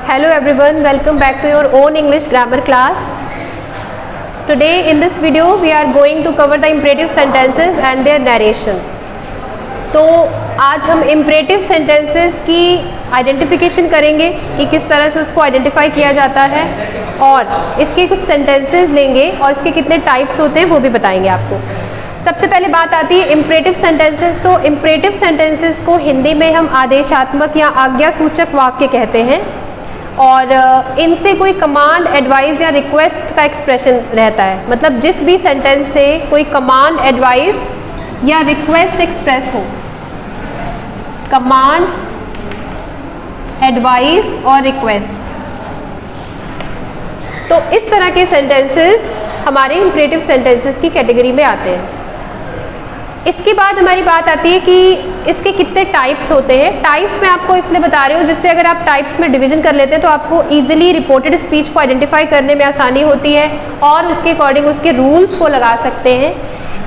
Hello everyone, welcome back to your own English grammar class. Today in this video we are going to cover the imperative sentences and their narration. तो आज हम imperative sentences की identification करेंगे कि किस तरह से उसको आइडेंटिफाई किया जाता है और इसके कुछ सेंटेंसेस लेंगे और इसके कितने टाइप्स होते हैं वो भी बताएंगे आपको। सबसे पहले बात आती है इम्परेटिव सेंटेंसेस। तो इम्परेटिव सेंटेंसेस को हिंदी में हम आदेशात्मक या आज्ञासूचक वाक्य कहते हैं और इनसे कोई कमांड, एडवाइस या रिक्वेस्ट का एक्सप्रेशन रहता है। मतलब जिस भी सेंटेंस से कोई कमांड, एडवाइस या रिक्वेस्ट एक्सप्रेस हो, कमांड, एडवाइस और रिक्वेस्ट, तो इस तरह के सेंटेंसेस हमारे इम्परेटिव सेंटेंसेस की कैटेगरी में आते हैं। इसके बाद हमारी बात आती है कि इसके कितने टाइप्स होते हैं। टाइप्स मैं आपको इसलिए बता रही हूँ जिससे अगर आप टाइप्स में डिवीजन कर लेते हैं तो आपको इजीली रिपोर्टेड स्पीच को आइडेंटिफाई करने में आसानी होती है और उसके अकॉर्डिंग उसके रूल्स को लगा सकते हैं।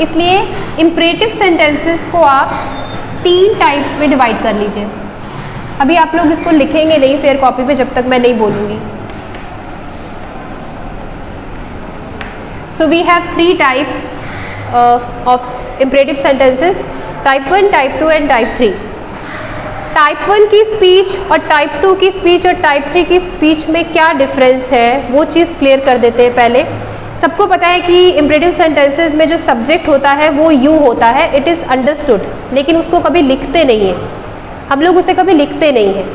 इसलिए इम्परेटिव सेंटेंसेस को आप 3 टाइप्स में डिवाइड कर लीजिए। अभी आप लोग इसको लिखेंगे नहीं फेयर कॉपी पे जब तक मैं नहीं बोलूँगी। So we have 3 types of imperative sentences, type 1, type 2 and type 3। Type 1 की स्पीच और टाइप 2 की स्पीच और टाइप 3 की स्पीच में क्या डिफरेंस है वो चीज़ क्लियर कर देते हैं। पहले सबको पता है कि इम्परेटिव सेंटेंसेस में जो सब्जेक्ट होता है वो यू होता है, इट इज़ अंडरस्टूड, लेकिन उसको कभी लिखते नहीं है, हम लोग उसे कभी लिखते नहीं हैं।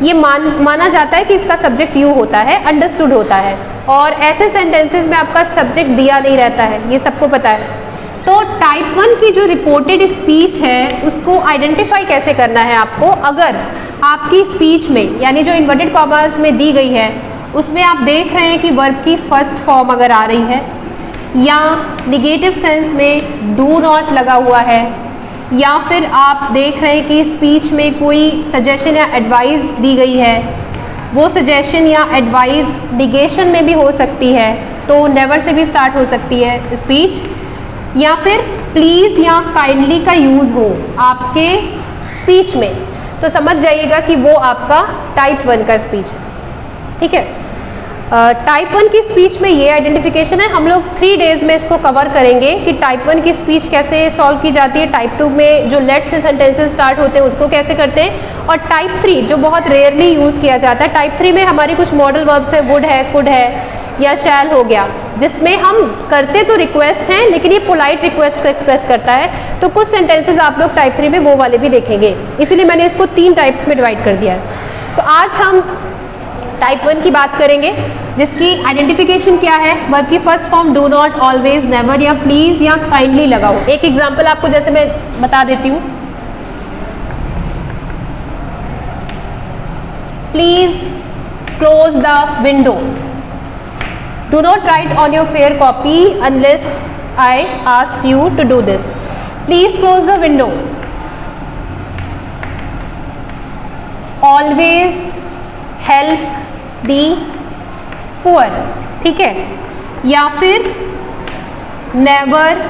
ये माना जाता है कि इसका सब्जेक्ट यू होता है, अंडरस्टूड होता है, और ऐसे सेंटेंसेस में आपका सब्जेक्ट दिया नहीं रहता है, ये सबको पता है। तो टाइप 1 की जो रिपोर्टेड स्पीच है उसको आइडेंटिफाई कैसे करना है आपको। अगर आपकी स्पीच में यानी जो इन्वर्टेड कॉमास में दी गई है उसमें आप देख रहे हैं कि वर्ब की फर्स्ट फॉर्म अगर आ रही है या निगेटिव सेंस में डू नॉट लगा हुआ है या फिर आप देख रहे हैं कि स्पीच में कोई सजेशन या एडवाइस दी गई है, वो सजेशन या एडवाइस निगेशन में भी हो सकती है, तो नेवर से भी स्टार्ट हो सकती है स्पीच, या फिर प्लीज़ या काइंडली का यूज़ हो आपके स्पीच में, तो समझ जाइएगा कि वो आपका टाइप 1 का स्पीच है। ठीक है, टाइप 1 की स्पीच में ये आइडेंटिफिकेशन है। हम लोग 3 डेज में इसको कवर करेंगे कि टाइप 1 की स्पीच कैसे सॉल्व की जाती है, टाइप 2 में जो लेट से सेंटेंसेस स्टार्ट होते हैं उसको कैसे करते हैं, और टाइप 3 जो बहुत रेयरली यूज़ किया जाता है। टाइप 3 में हमारी कुछ मॉडल वर्ब्स है, वुड है, कुड है या शैल हो गया, जिसमें हम करते तो रिक्वेस्ट हैं लेकिन ये पोलाइट रिक्वेस्ट को एक्सप्रेस करता है। तो कुछ सेंटेंसेस आप लोग टाइप 3 में वो वाले भी देखेंगे, इसीलिए मैंने इसको 3 टाइप्स में डिवाइड कर दिया है। तो आज हम टाइप 1 की बात करेंगे जिसकी आइडेंटिफिकेशन क्या है। वर्ब की first form do not, always, never या प्लीज या काइंडली लगा हो। एक एग्जांपल आपको जैसे मैं बता देती हूँ, please close the window. Do not write on your fair copy unless I ask you to do this. Please close the window. Always help the poor. ठीक है, या फिर never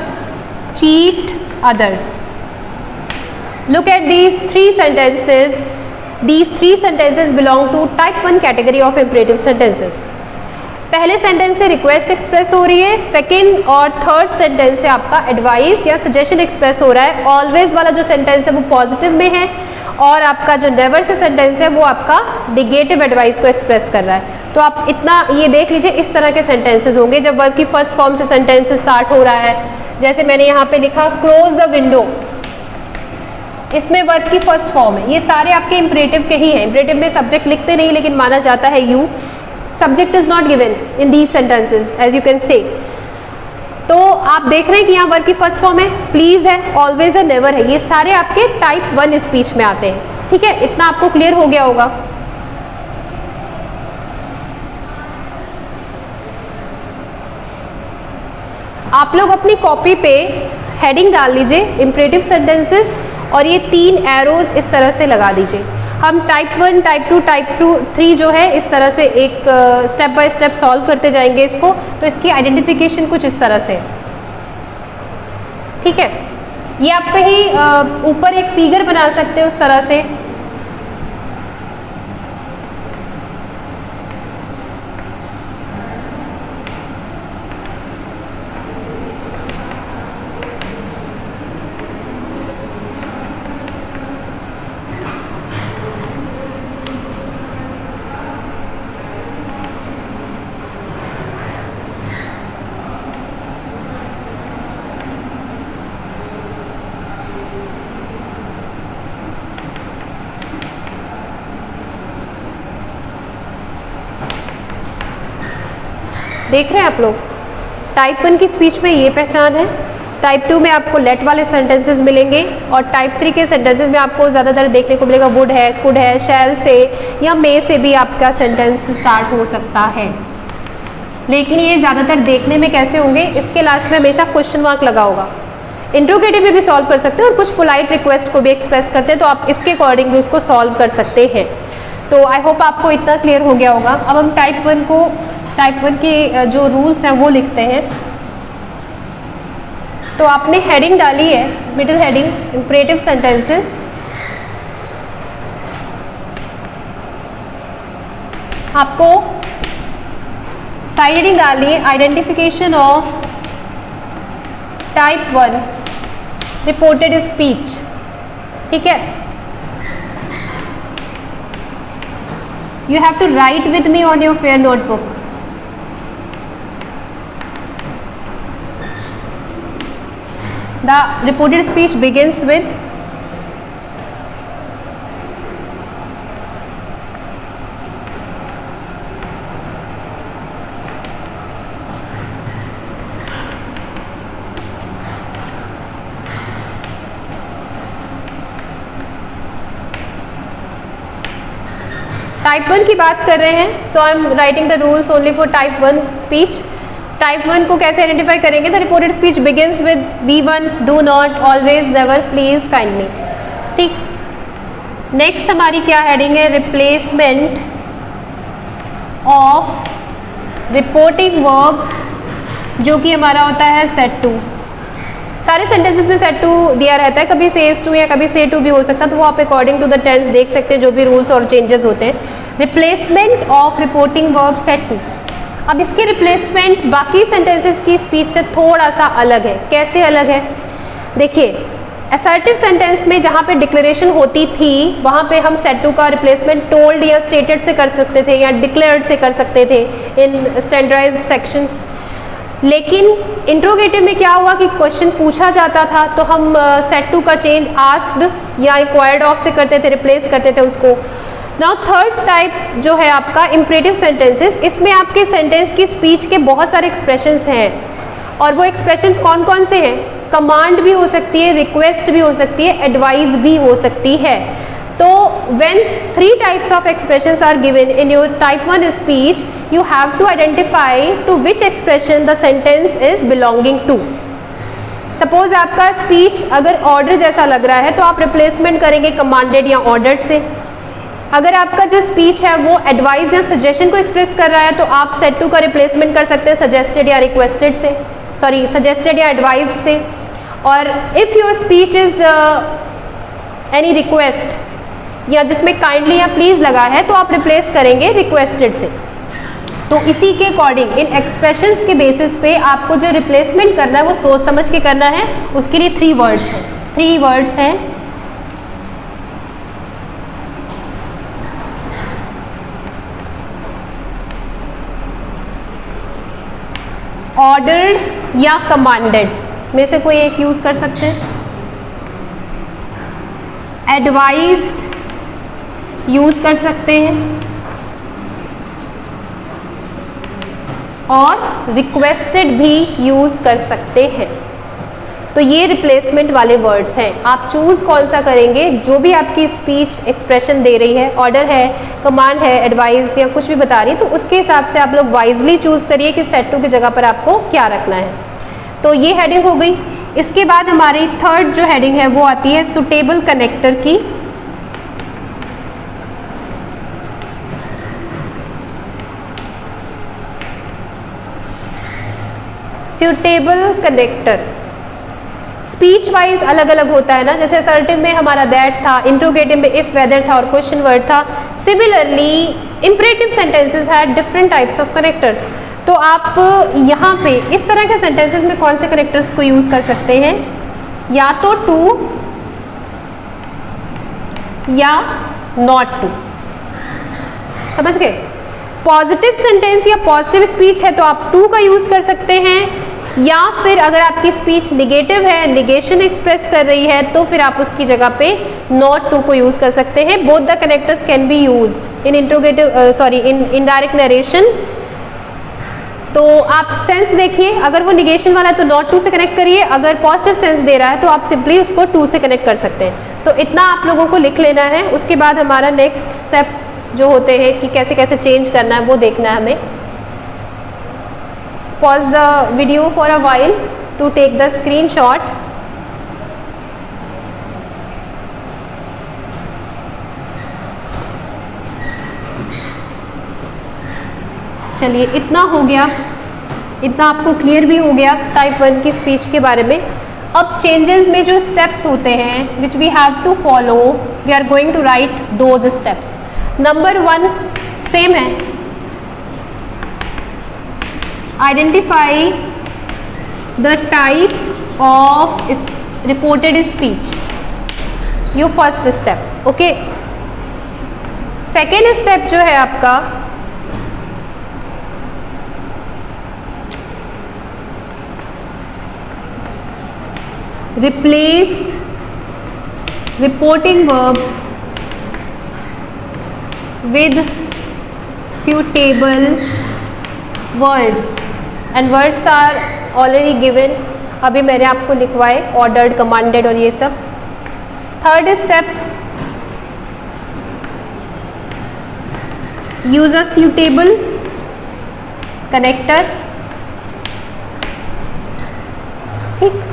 cheat others. Look at these 3 sentences. These 3 sentences belong to type 1 category of imperative sentences. पहले sentence से request express हो रही है, second और थर्ड सेंटेंस से आपका एडवाइस या सजेशन एक्सप्रेस हो रहा है। ऑलवेज वाला जो सेंटेंस है वो पॉजिटिव में है और आपका जो नेवर से सेंटेंस है वो आपका निगेटिव एडवाइस को एक्सप्रेस कर रहा है। तो आप इतना ये देख लीजिए, इस तरह के सेंटेंसेस होंगे जब वर्ब की फर्स्ट फॉर्म से सेंटेंस स्टार्ट हो रहा है। जैसे मैंने यहाँ पे लिखा क्लोज द विंडो, इसमें वर्ब की फर्स्ट फॉर्म है। ये सारे आपके इम्परेटिव के ही हैं। इम्परेटिव में सब्जेक्ट लिखते नहीं लेकिन माना जाता है you. Subject is not given in these sentences as you can say. तो आप देख रहे हैं कि यहाँ वर्ब की फर्स्ट फॉर्म है, प्लीज है, ऑलवेज है, नेवर है। ये सारे आपके टाइप 1 स्पीच में आते हैं। ठीक है, इतना आपको क्लियर हो गया होगा। आप लोग अपनी कॉपी पे हेडिंग डाल लीजिए इम्परेटिव सेंटेंसेस और ये 3 एरोज इस तरह से लगा दीजिए। हम टाइप 1, टाइप 2, टाइप 3 जो है इस तरह से एक स्टेप बाय स्टेप सॉल्व करते जाएंगे इसको। तो इसकी आइडेंटिफिकेशन कुछ इस तरह से। ठीक है, ये आप कहीं ऊपर एक फिगर बना सकते हो उस तरह से। देख रहे हैं आप लोग, टाइप 1 की स्पीच में ये पहचान है, टाइप 2 में आपको लेट वाले सेंटेंसेस मिलेंगे और टाइप 3 के सेंटेंसेस में आपको ज़्यादातर देखने को मिलेगा वुड है, कुड है, शैल से या मे से भी आपका सेंटेंस स्टार्ट हो सकता है। लेकिन ये ज़्यादातर देखने में कैसे होंगे, इसके लास्ट में हमेशा क्वेश्चन मार्क लगा होगा। इंट्रोगेटिव में भी सॉल्व कर सकते हैं और कुछ पोलाइट रिक्वेस्ट को भी एक्सप्रेस करते हैं, तो आप इसके अकॉर्डिंग भी उसको सॉल्व कर सकते हैं। तो आई होप आपको इतना क्लियर हो गया होगा। अब हम टाइप 1 के जो रूल्स हैं वो लिखते हैं। तो आपने हेडिंग डाली है, मिडिल हेडिंग इंपरेटिव सेंटेंसेस। आपको साइड हेडिंग डालनी है identification of type 1 reported speech, ठीक है। You have to write with me on your fair notebook. The reported speech begins with type 1 की बात कर रहे हैं, so I am writing the rules only for type 1 speech. Type 1 को कैसे identify करेंगे? The reported speech begins with V1, do not, always, never, please, kindly, ठीक। Next हमारी क्या हेडिंग है? रिप्लेसमेंट ऑफ रिपोर्टिंग वर्ब, जो कि हमारा होता है सेट टू। सारे सेंटेंसेस में सेट टू दिया रहता है, कभी सेज टू या कभी से टू भी हो सकता है, तो वो आप अकॉर्डिंग टू द टेंस देख सकते हैं जो भी रूल्स और चेंजेस होते हैं। Replacement of reporting verb said to. अब इसके रिप्लेसमेंट बाकी सेंटेंसेस की स्पीच से थोड़ा सा अलग है। कैसे अलग है? देखिए, असर्टिव सेंटेंस में जहाँ पे डिक्लेरेशन होती थी वहाँ पे हम सेट टू का रिप्लेसमेंट टोल्ड या स्टेटेड से कर सकते थे या डिक्लेयर्ड से कर सकते थे इन स्टैंडर्डाइज्ड सेक्शंस। लेकिन इंट्रोगेटिव में क्या हुआ कि क्वेश्चन पूछा जाता था तो हम सेट टू का चेंज आस्क्ड या इंक्वायर्ड ऑफ से करते थे, रिप्लेस करते थे उसको। नाउ थर्ड टाइप जो है आपका इंपरेटिव सेंटेंसेस, इसमें आपके सेंटेंस की स्पीच के बहुत सारे एक्सप्रेशंस हैं और वो एक्सप्रेशंस कौन कौन से हैं? कमांड भी हो सकती है, रिक्वेस्ट भी हो सकती है, एडवाइस भी हो सकती है। तो when 3 types of expressions are given in your type 1 speech, you have to identify to which expression the sentence is belonging to. Suppose आपका स्पीच अगर ऑर्डर जैसा लग रहा है तो आप रिप्लेसमेंट करेंगे कमांडेड या ऑर्डर्ड से। अगर आपका जो स्पीच है वो एडवाइस या सजेशन को एक्सप्रेस कर रहा है तो आप सेट टू का रिप्लेसमेंट कर सकते हैं सजेस्टेड या रिक्वेस्टेड से, सॉरी सजेस्टेड या एडवाइज से। और if your speech is any request या जिसमें काइंडली या प्लीज़ लगा है तो आप रिप्लेस करेंगे रिक्वेस्टेड से। तो इसी के अकॉर्डिंग इन एक्सप्रेशंस के बेसिस पे आपको जो रिप्लेसमेंट करना है वो सोच समझ के करना है। उसके लिए 3 वर्ड्स हैं, 3 वर्ड्स हैं। ऑर्डर्ड या कमांडेड में से कोई एक यूज कर सकते हैं। एडवाइज्ड यूज कर सकते हैं और रिक्वेस्टेड भी यूज कर सकते हैं। तो ये रिप्लेसमेंट वाले वर्ड्स हैं। आप चूज कौन सा करेंगे? जो भी आपकी स्पीच एक्सप्रेशन दे रही है, ऑर्डर है, कमांड है, एडवाइस या कुछ भी बता रही है, तो उसके हिसाब से आप लोग वाइजली चूज करिए कि सेट टू की जगह पर आपको क्या रखना है। तो ये हेडिंग हो गई। इसके बाद हमारी थर्ड जो हेडिंग है वो आती है सुटेबल कनेक्टर की। सुटेबल कनेक्टर स्पीच वाइज अलग अलग होता है ना, जैसे असर्टिव में हमारा दैट था, इंट्रोगेटिव में इफ वेदर था और क्वेश्चन वर्ड था। Similarly imperative sentences have different types of connectors. तो आप यहाँ पे इस तरह के सेंटेंसेस में कौन से कनेक्टर्स को यूज कर सकते हैं? या तो टू या नॉट टू। समझ गए? पॉजिटिव सेंटेंस या पॉजिटिव स्पीच है तो आप टू का यूज कर सकते हैं, या फिर अगर आपकी स्पीच निगेटिव है, निगेशन एक्सप्रेस कर रही है, तो फिर आप उसकी जगह पे नॉट टू को यूज कर सकते हैं। Both the connectors can be used in interrogative in indirect narration. तो आप सेंस देखिए, अगर वो निगेशन वाला है तो नॉट टू से कनेक्ट करिए, अगर पॉजिटिव सेंस दे रहा है तो आप सिंपली उसको टू से कनेक्ट कर सकते हैं। तो इतना आप लोगों को लिख लेना है। उसके बाद हमारा नेक्स्ट स्टेप जो होते हैं कि कैसे कैसे चेंज करना है वो देखना है हमें। Pause the video for a while to take the screenshot. चलिए, इतना हो गया, इतना आपको क्लियर भी हो गया टाइप 1 की स्पीच के बारे में। अब चेंजेस में जो स्टेप्स होते हैं which we have to follow, we are going to write those steps. Number 1 same है, identify the type of reported speech, your first step. Okay, second step जो है आपका replace reporting verb with suitable words and words are already given, अभी मैंने आपको लिखवाए ordered, commanded और ये सब। Third step, use a suitable connector। ठीक,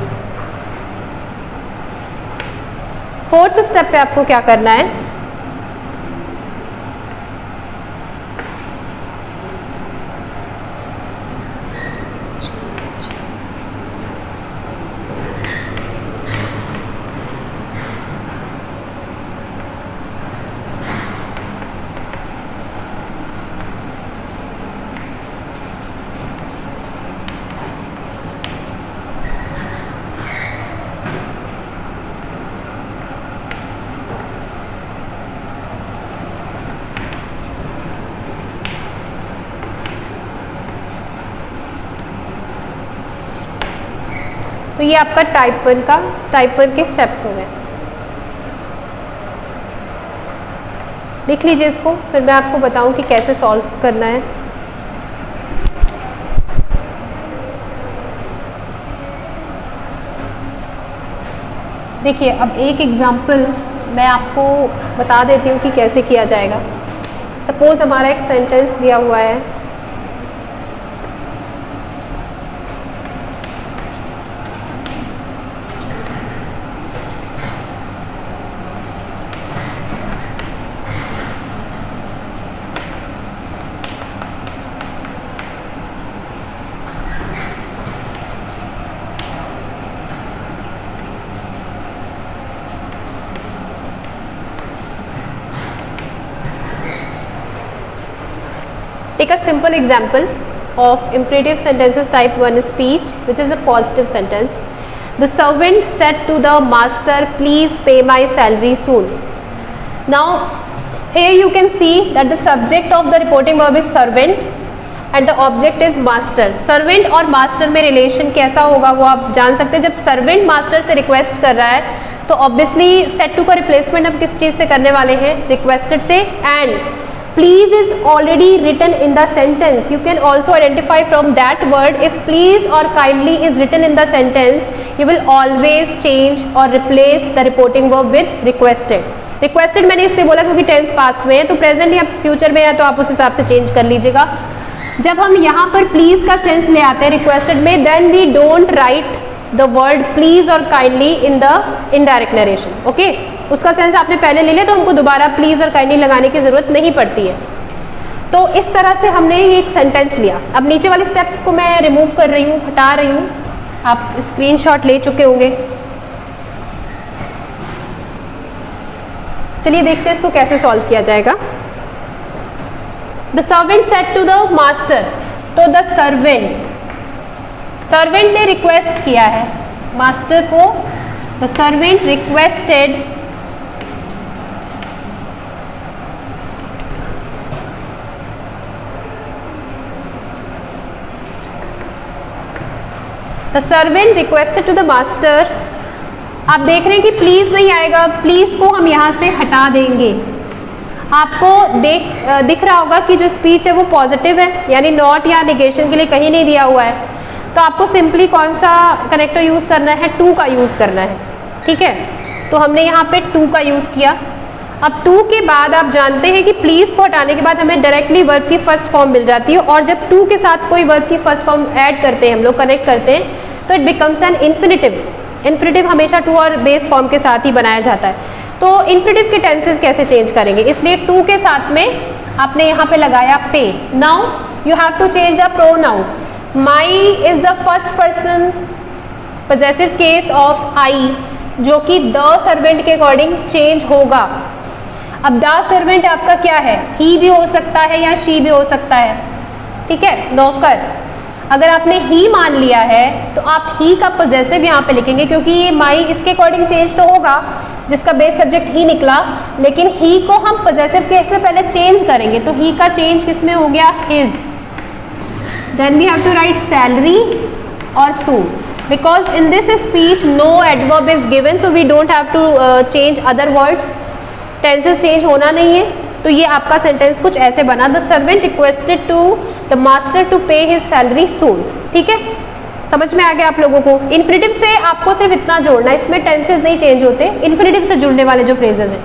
फोर्थ स्टेप पे आपको क्या करना है, तो ये आपका टाइप 1 का, टाइप 1 के स्टेप्स हो गए। लिख लीजिए इसको, फिर मैं आपको बताऊं कि कैसे सॉल्व करना है। देखिए, अब एक एग्जाम्पल मैं आपको बता देती हूँ कि कैसे किया जाएगा। सपोज हमारा एक सेंटेंस दिया हुआ है, take a simple example of imperative sentences type 1 speech, which is a positive sentence. The servant said to the master, please pay my salary soon. Now here you can see that the subject of the reporting verb is servant and the object is master. servant और master में relation कैसा होगा वो आप जान सकते हैं। जब servant master से request कर रहा है तो obviously set to का replacement हम किस चीज़ से करने वाले हैं, requested से। and please is already written in the sentence. You can also identify from that word, if please or kindly is written in the sentence, you will always change or replace the reporting verb with requested. requested मैंने इसलिए बोला क्योंकि tense past में है, तो present या future में है तो आप उस हिसाब से चेंज कर लीजिएगा। जब हम यहाँ पर प्लीज का सेंस ले आते हैं रिक्वेस्टेड में, then we don't write the word please और kindly in the indirect narration. Okay, उसका सेंस आपने पहले ले लिया तो हमको दोबारा प्लीज और काइंडली लगाने की जरूरत नहीं पड़ती है। तो इस तरह से हमने ये एक सेंटेंस लिया। अब नीचे वाले स्टेप्स को मैं रिमूव कर रही हूँ, हटा रही हूँ। आप स्क्रीनशॉट ले चुके होंगे। चलिए देखते हैं इसको कैसे सॉल्व किया जाएगा। The servant said to the master, तो द सर्वेंट ने रिक्वेस्ट किया है मास्टर को। The servant requested the servant requested to the master. आप देख रहे हैं कि प्लीज नहीं आएगा, प्लीज को हम यहां से हटा देंगे। आपको दिख रहा होगा कि जो स्पीच है वो पॉजिटिव है, यानी नॉट या निगेशन के लिए कहीं नहीं दिया हुआ है, तो आपको सिंपली कौन सा कनेक्टर यूज़ करना है, टू का यूज़ करना है। ठीक है, तो हमने यहाँ पे टू का यूज़ किया। अब टू के बाद आप जानते हैं कि प्लीज़ को हटाने के बाद हमें डायरेक्टली वर्ब की फर्स्ट फॉर्म मिल जाती है, और जब टू के साथ कोई वर्ब की फर्स्ट फॉर्म ऐड करते हैं हम लोग, कनेक्ट करते हैं, तो it becomes N infinitive. Infinitive हमेशा टू और बेस फॉर्म के साथ ही बनाया जाता है। तो इन्फिनिटिव के टेंसेस कैसे चेंज करेंगे, इसलिए टू के साथ में आपने यहाँ पे लगाया पे। Now you have to change the pronoun. My is the first person possessive case of I, जो कि द सर्वेंट के अकॉर्डिंग चेंज होगा। अब द सर्वेंट आपका क्या है, ही भी हो सकता है या शी भी हो सकता है। ठीक है, नौकर अगर आपने ही मान लिया है तो आप ही का पॉजेसिव यहाँ पे लिखेंगे, क्योंकि ये माई इसके अकॉर्डिंग चेंज तो होगा जिसका बेस सब्जेक्ट ही निकला, लेकिन ही को हम पॉजेसिव केस में पहले चेंज करेंगे, तो ही का चेंज किस में हो गया, his. Then we have to write salary और soon, because in this speech no adverb is given, so we don't have to change other words, tenses change होना नहीं है। तो ये आपका सेंटेंस कुछ ऐसे बना, the servant requested to the master to pay his salary soon. ठीक है, समझ में आ गया आप लोगों को। इन्फिनिटिव से आपको सिर्फ इतना जोड़ना है, इसमें टेंसेस नहीं चेंज होते, इन्फिनिटिव से जुड़ने वाले जो फ्रेजेस हैं।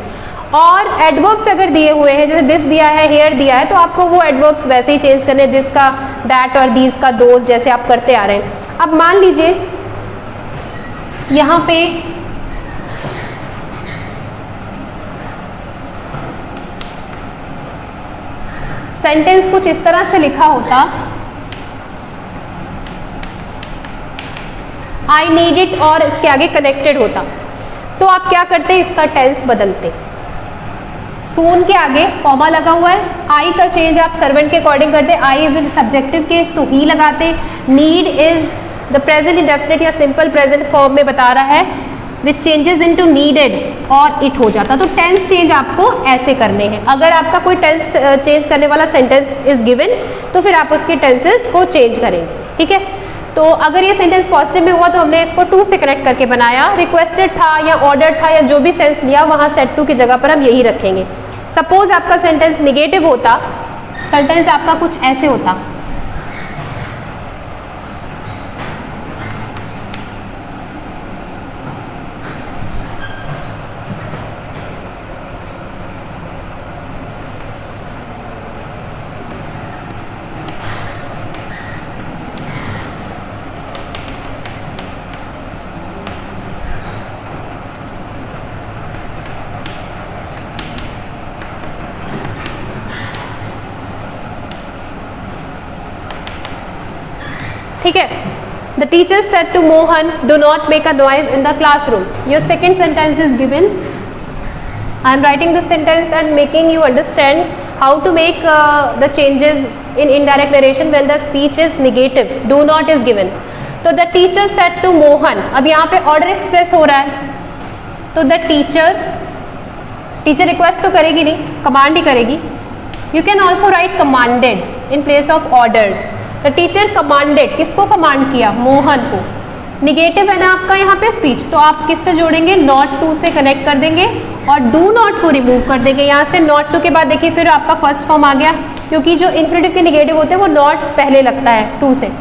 और एडवर्ब्स अगर दिए हुए हैं, जैसे दिस दिया है, हेयर दिया है, तो आपको वो एडवर्ब्स वैसे ही चेंज करने, दिस का दैट और दीज का दोज, जैसे आप करते आ रहे हैं। अब मान लीजिए यहाँ पे सेंटेंस कुछ इस तरह से लिखा होता, आई नीड इट, और इसके आगे कनेक्टेड होता, तो आप क्या करते, इसका टेंस बदलते। सून के आगे कॉमा लगा हुआ है, आई का चेंज आप सर्वेंट के अकॉर्डिंग करते, I is in subjective case तो ही लगाते, need is the present indefinite या सिंपल प्रेजेंट फॉर्म में बता रहा है, विच चेंजेस इनटू नीडेड, और इट हो जाता। तो टेंस चेंज आपको ऐसे करने हैं। अगर आपका कोई टेंस चेंज करने वाला सेंटेंस इज गिवन, तो फिर आप उसके टेंसेस को चेंज करेंगे। ठीक है, तो अगर ये सेंटेंस पॉजिटिव में हुआ तो हमने इसको टू से कनेक्ट करके बनाया, रिक्वेस्टेड था या ऑर्डर था या जो भी सेंस लिया, वहाँ सेट टू की जगह पर हम यही रखेंगे। सपोज आपका सेंटेंस निगेटिव होता, सेंटेंस आपका कुछ ऐसे होता, ठीक है, the teacher said to Mohan do not make a noise in the classroom. Your second sentence is given, I am writing this sentence and making you understand how to make the changes in indirect narration when the speech is negative, do not is given. तो the teacher said to Mohan, अब यहाँ पे order express हो रहा है, तो the teacher request तो करेगी नहीं, कमांड ही करेगी। You can also right commanded in place of order. The teacher commanded, किसको कमांड किया, मोहन को। निगेटिव है ना आपका यहाँ पे स्पीच, तो आप किससे जोड़ेंगे, नॉट टू से कनेक्ट कर देंगे और डू नॉट को रिमूव कर देंगे। यहाँ से नॉट टू के बाद देखिए फिर आपका फर्स्ट फॉर्म आ गया, क्योंकि जो इन्फिनिटिव के निगेटिव होते हैं वो नॉट पहले लगता है टू से।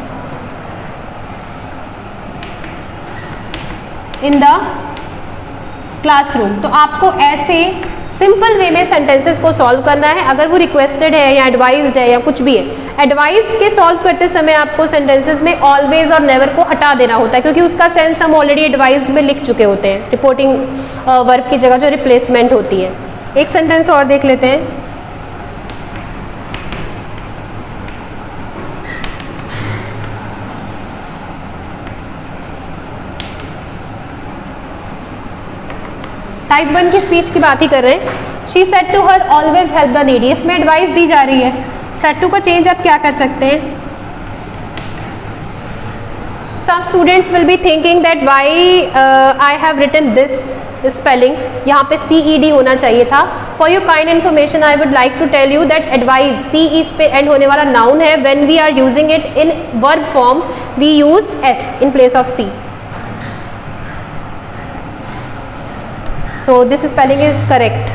इन द क्लासरूम, तो आपको ऐसे सिंपल वे में सेंटेंसेस को सॉल्व करना है। अगर वो रिक्वेस्टेड है या एडवाइज्ड है या कुछ भी है, एडवाइज्ड के सॉल्व करते समय आपको सेंटेंसेस में ऑलवेज और नेवर को हटा देना होता है, क्योंकि उसका सेंस हम ऑलरेडी एडवाइज्ड में लिख चुके होते हैं, रिपोर्टिंग वर्ब की जगह जो रिप्लेसमेंट होती है। एक सेंटेंस और देख लेते हैं। टाइप 1 की स्पीच की बात ही कर रहे हैं। She said to her always help the needy, इसमें एडवाइस दी जा रही है। सेड टू का चेंज आप क्या कर सकते हैं, some students will be thinking that why I have written this spelling, यहाँ पे CED होना चाहिए था। For your kind information I would like to tell you that advice CE पे एंड होने वाला नाउन है। When we are using it in verb form we use S in place of C. So this spelling is correct.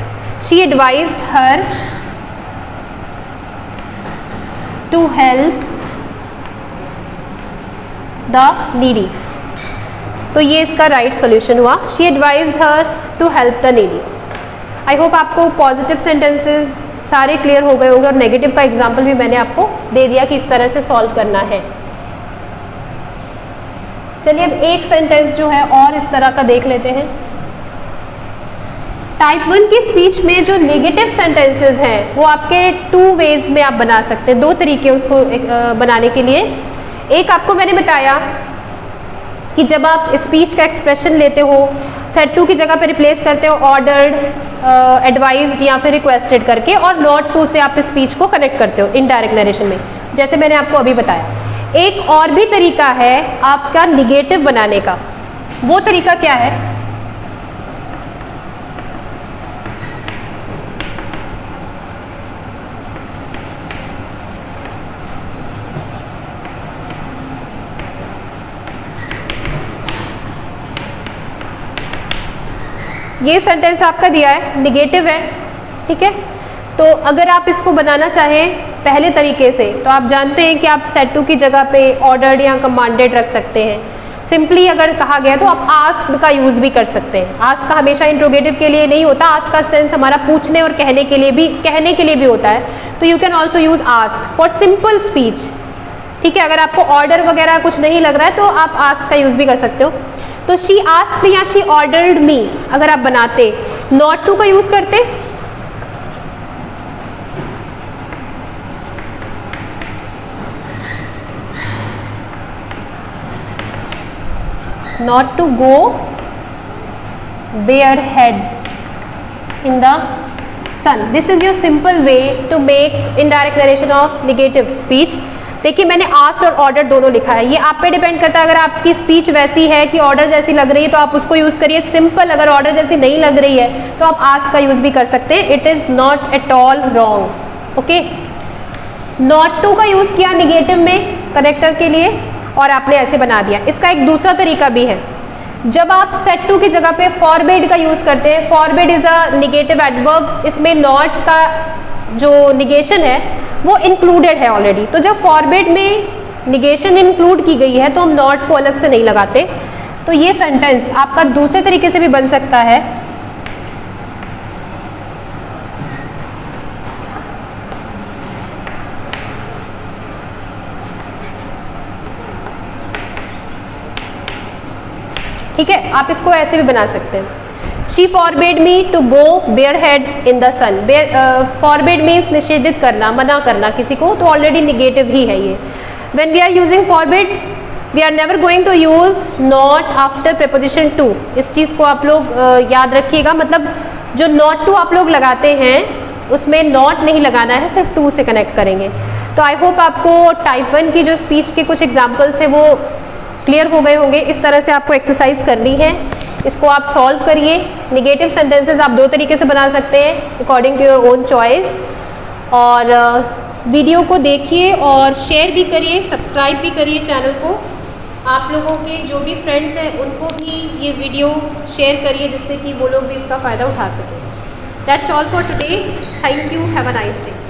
She advised her to help the needy. तो ये इसका right solution हुआ, she advised her to help the needy. I hope आपको positive sentences सारे clear हो गए होंगे और नेगेटिव का एग्जाम्पल भी मैंने आपको दे दिया कि इस तरह से सॉल्व करना है। चलिए अब एक सेंटेंस जो है और इस तरह का देख लेते हैं। टाइप 1 की स्पीच में जो नेगेटिव सेंटेंसेस हैं वो आपके 2 वेज में आप बना सकते हैं, 2 तरीके उसको बनाने के लिए। एक आपको मैंने बताया कि जब आप स्पीच का एक्सप्रेशन लेते हो, सेड टू की जगह पे रिप्लेस करते हो ऑर्डर्ड, एडवाइज्ड या फिर रिक्वेस्टेड करके, और नॉट टू से आप स्पीच को कनेक्ट करते हो इनडायरेक्ट नरेशन में, जैसे मैंने आपको अभी बताया। एक और भी तरीका है आपका निगेटिव बनाने का। वो तरीका क्या है? ये सेंटेंस आपका दिया है, निगेटिव है, ठीक है। तो अगर आप इसको बनाना चाहें पहले तरीके से, तो आप जानते हैं कि आप सेड टू की जगह पे ऑर्डर्ड या कमांडेड रख सकते हैं। सिंपली अगर कहा गया तो आप आस्क्ड का यूज़ भी कर सकते हैं। आस्क का हमेशा इंट्रोगेटिव के लिए नहीं होता, आस्क का सेंस हमारा पूछने और कहने के लिए भी होता है। तो you can also use asked for simple speech, ठीक है। अगर आपको ऑर्डर वगैरह कुछ नहीं लग रहा है तो आप आस्क का यूज़ भी कर सकते हो। तो शी आस्क्ड या शी ऑर्डर्ड मी अगर आप बनाते, नॉट टू का यूज़ करते, not to go barehead in the sun. This is your simple way to make indirect narration of negative speech. देखिए मैंने asked और ordered दोनों लिखा है, ये आप पे डिपेंड करता है। अगर आपकी स्पीच वैसी है कि ऑर्डर जैसी लग रही है तो आप उसको यूज़ करिए। सिंपल अगर ऑर्डर जैसी नहीं लग रही है तो आप ask का यूज़ भी कर सकते हैं। It is not at all wrong, okay. Not to का यूज़ किया निगेटिव में कनेक्टर के लिए और आपने ऐसे बना दिया। इसका एक दूसरा तरीका भी है, जब आप सेड टू की जगह पे फॉरबिड का यूज़ करते हैं। Forbid is a negative adverb, इसमें नॉट का जो निगेशन है वो इंक्लूडेड है ऑलरेडी। तो जब फॉरबिड में निगेशन इंक्लूड की गई है तो हम नॉट को अलग से नहीं लगाते। तो ये सेंटेंस आपका दूसरे तरीके से भी बन सकता है। ठीक है, आप इसको ऐसे भी बना सकते हैं। She forbid me to go bare head in the sun. Forbid means निषेधित करना, मना करना किसी को, तो ऑलरेडी निगेटिव ही है ये। When we are using forbid we are never going to use not after preposition to. इस चीज़ को आप लोग याद रखिएगा, मतलब जो नॉट टू आप लोग लगाते हैं उसमें नॉट नहीं लगाना है, सिर्फ टू से कनेक्ट करेंगे। तो आई होप आपको टाइप 1 की जो स्पीच के कुछ एग्जाम्पल्स है वो क्लियर हो गए होंगे। इस तरह से आपको एक्सरसाइज करनी है, इसको आप सॉल्व करिए। निगेटिव सेंटेंसेस आप 2 तरीके से बना सकते हैं according to your own choice. और वीडियो को देखिए और शेयर भी करिए, सब्सक्राइब भी करिए चैनल को। आप लोगों के जो भी फ्रेंड्स हैं उनको भी ये वीडियो शेयर करिए जिससे कि वो लोग भी इसका फ़ायदा उठा सकें। That's all for today. Thank you, have a nice day.